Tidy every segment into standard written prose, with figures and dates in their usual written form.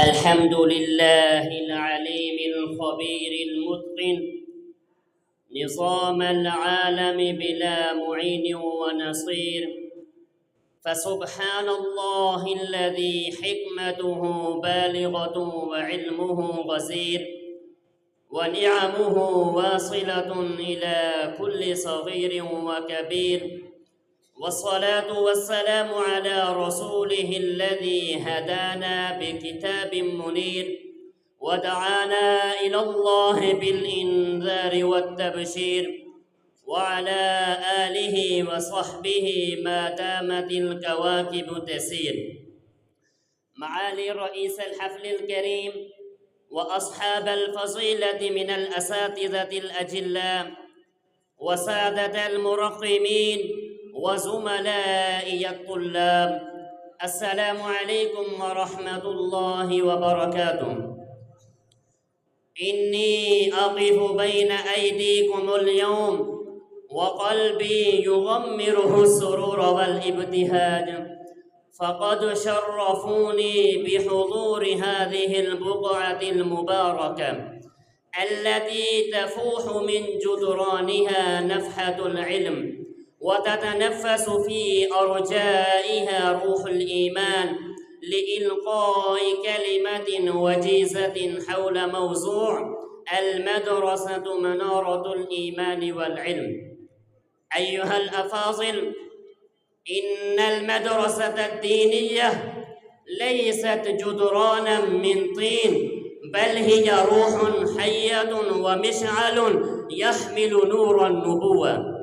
الحمد لله العليم الخبير المتقن نظام العالم بلا معين ونصير. فسبحان الله الذي حكمته بالغة وعلمه غزير، ونعمه واصلة إلى كل صغير وكبير. والصلاة والسلام على رسوله الذي هدانا بكتاب منير، ودعانا إلى الله بالإنذار والتبشير، وعلى آله وصحبه ما دامت الكواكب تسير. معالي رئيس الحفل الكريم وأصحاب الفضيلة من الأساتذة الأجلاء وسادة المرقمين وزملائي الطلاب، السلام عليكم ورحمة الله وبركاته. إني أقف بين أيديكم اليوم وقلبي يغمره السرور والابتهاج، فقد شرفوني بحضور هذه البقعة المباركة التي تفوح من جدرانها نفحة العلم، وتتنفس في أرجائها روح الإيمان، لإلقاء كلمة وجيزة حول موضوع المدرسة منارة الإيمان والعلم. أيها الأفاضل، إن المدرسة الدينية ليست جدرانا من طين، بل هي روح حية ومشعل يحمل نور النبوة،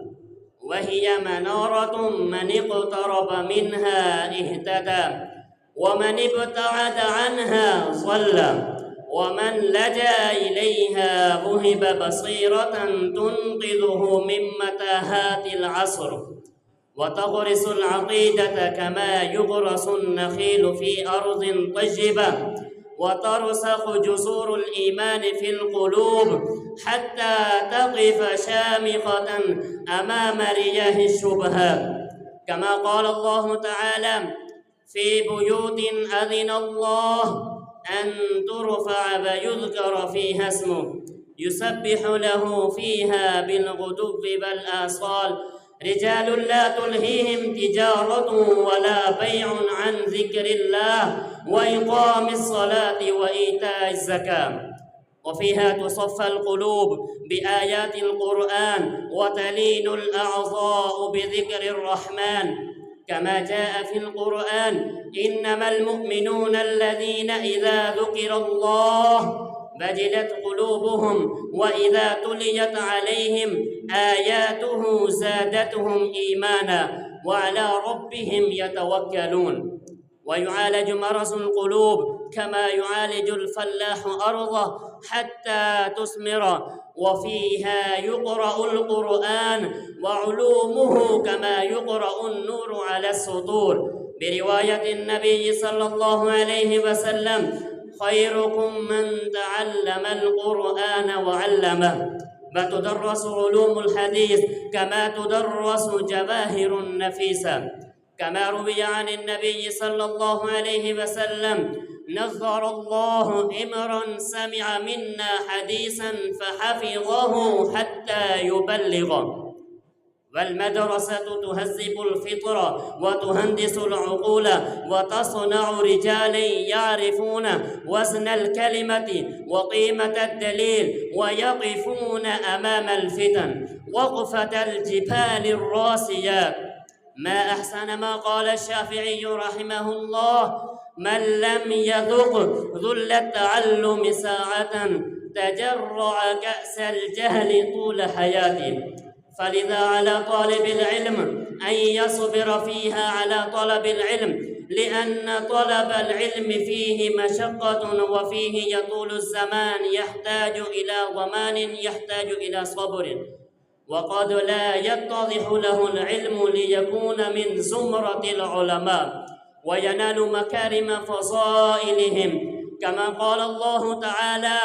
وهي منارة من اقترب منها اهتدى، ومن ابتعد عنها ضل، ومن لجأ إليها وهب بصيرة تنقذه من متاهات العصر، وتغرس العقيدة كما يغرس النخيل في أرض طيبة، وترسخ جذور الإيمان في القلوب حتى تقف شامخة أمام رياح الشبهات، كما قال الله تعالى: في بيوت أذن الله أن ترفع ويذكر فيها اسمه يسبح له فيها بالغدو والآصال رجال لا تلهيهم تجارة ولا بيع عن ذكر الله وإقام الصلاة وإيتاء الزكاة. وفيها تصفى القلوب بآيات القرآن وتلين الأعضاء بذكر الرحمن، كما جاء في القرآن: إنما المؤمنون الذين إذا ذكر الله وجلت قلوبهم وإذا تليت عليهم آياته زادتهم إيمانا وعلى ربهم يتوكلون. ويعالج مرض القلوب كما يعالج الفلاح أرضه حتى تثمر، وفيها يقرأ القرآن وعلومه كما يقرأ النور على السطور، برواية النبي صلى الله عليه وسلم: خيركم من تعلم القرآن وعلمه. وتدرس علوم الحديث كما تدرس جواهر النفيسة، كما روي عن النبي صلى الله عليه وسلم: نظر الله امرا سمع منا حديثا فحفظه حتى يبلغه. والمدرسة تهذب الفطرة وتهندس العقول وتصنع رجالا يعرفون وزن الكلمة وقيمة الدليل، ويقفون أمام الفتن وقفة الجبال الراسيات. ما أحسن ما قال الشافعي رحمه الله: من لم يذق ذل التعلم ساعة تجرع كأس الجهل طول حياته. فلذا على طالب العلم أن يصبر فيها على طلب العلم، لأن طلب العلم فيه مشقة وفيه يطول الزمان، يحتاج إلى ضمان، يحتاج إلى صبر، وقد لا يتضح له العلم ليكون من زمرة العلماء وينال مكارم فضائلهم، كما قال الله تعالى: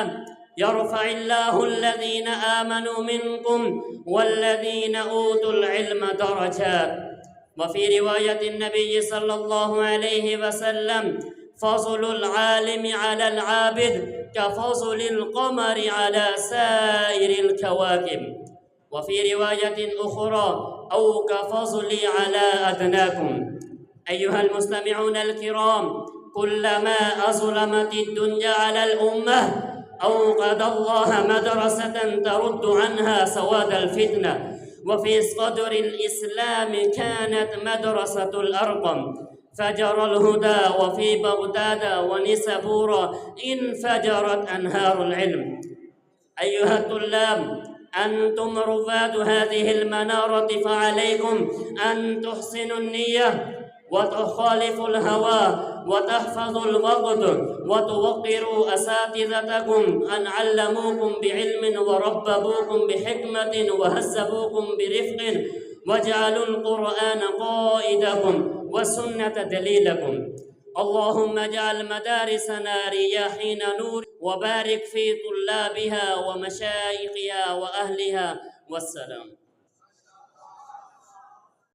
يرفع الله الذين آمنوا منكم والذين أوتوا العلم درجات. وفي رواية النبي صلى الله عليه وسلم: فضل العالم على العابد كفضل القمر على سائر الكواكب. وفي رواية أخرى: أو كفضلي على أدناكم. أيها المستمعون الكرام، كلما أظلمت الدنيا على الأمة أوقد الله مدرسة ترد عنها سواد الفتنة. وفي صدر الإسلام كانت مدرسة الأرقم فجر الهدى، وفي بغداد ونسابورا انفجرت أنهار العلم. أيها الطلاب، أنتم رواد هذه المنارة، فعليكم أن تحسنوا النية وتخالفوا الهوى وتحفظوا الوقت وتوقروا أساتذتكم أن علموكم بعلم ورببوكم بحكمة وهذبوكم برفق وجعلوا القرآن قائدكم والسنة دليلكم. اللهم اجعل مدارسنا رياحين نور، وبارك في طلابها ومشايخها وأهلها. والسلام.